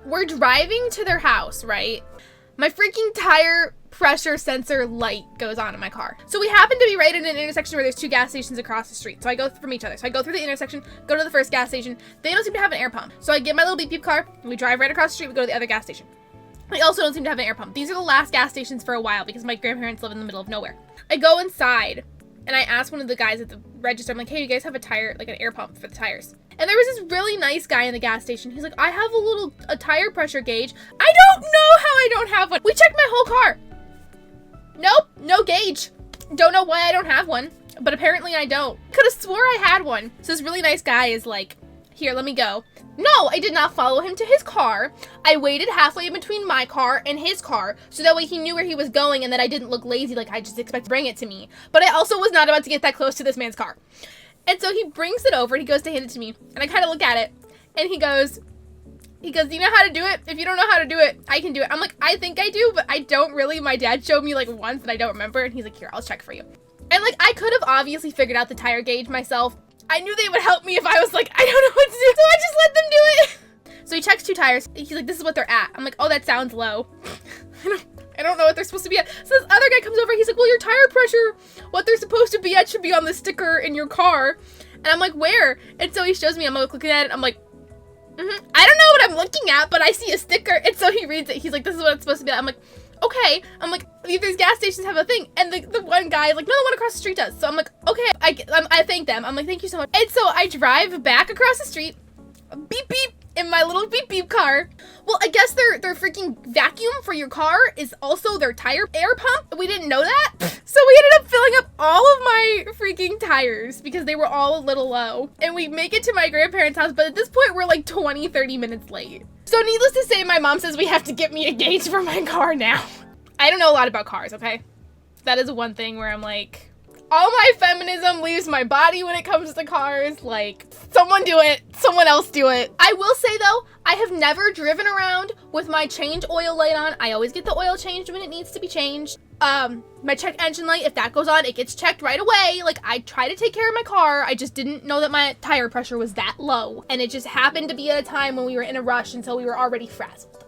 we're driving to their house, right? My freaking tire pressure sensor light goes on in my car. So we happen to be right in an intersection where there's 2 gas stations across the street. So I go from each other. So I go through the intersection, go to the first gas station. They don't seem to have an air pump. So I get my little beep beep car, and we drive right across the street, we go to the other gas station. They also don't seem to have an air pump. These are the last gas stations for a while because my grandparents live in the middle of nowhere. I go inside and I ask one of the guys at the register, I'm like, hey, you guys have a tire, like an air pump for the tires? And there was this really nice guy in the gas station. He's like, I have a tire pressure gauge. I don't know how I don't have one. We checked my whole car. Nope, no gauge. Don't know why I don't have one, but apparently I don't. Could have swore I had one. So this really nice guy is like, here, let me go. No, I did not follow him to his car. I waited halfway in between my car and his car, so that way he knew where he was going and that I didn't look lazy like I just expect to bring it to me. But I also was not about to get that close to this man's car. And so he brings it over and he goes to hand it to me. And I kind of look at it and he goes, you know how to do it? If you don't know how to do it, I can do it. I'm like, I think I do, but I don't really. My dad showed me like once and I don't remember. And he's like, here, I'll check for you. And like, I could have obviously figured out the tire gauge myself. I knew they would help me if I was like, I don't know what to do. So I just let them do it. So he checks 2 tires. He's like, this is what they're at. I'm like, oh, that sounds low. I don't know what they're supposed to be at. So this other guy comes over. He's like, well, your tire pressure, what they're supposed to be at should be on the sticker in your car. And I'm like, where? And so he shows me. I'm like, looking at it. I'm like, I don't know what I'm looking at, but I see a sticker. And so he reads it. He's like, this is what it's supposed to be at. I'm like, okay. I'm like, these gas stations have a thing. And the one guy is like, no, the one across the street does. So I'm like, okay. I thank them. I'm like, thank you so much. And so I drive back across the street, beep, beep, in my little beep, beep car. Well, I guess their freaking vacuum for your car is also their tire air pump. We didn't know that. So we ended up filling up all of my freaking tires because they were all a little low. And we make it to my grandparents' house, but at this point we're like 20-30 minutes late. So needless to say, my mom says we have to get me a gauge for my car now. I don't know a lot about cars, okay? That is one thing where I'm like, all my feminism leaves my body when it comes to cars. Like, someone do it. Someone else do it. I will say, though, I have never driven around with my change oil light on. I always get the oil changed when it needs to be changed. My check engine light, if that goes on, it gets checked right away. Like, I try to take care of my car. I just didn't know that my tire pressure was that low. And it just happened to be at a time when we were in a rush, and so we were already frazzled.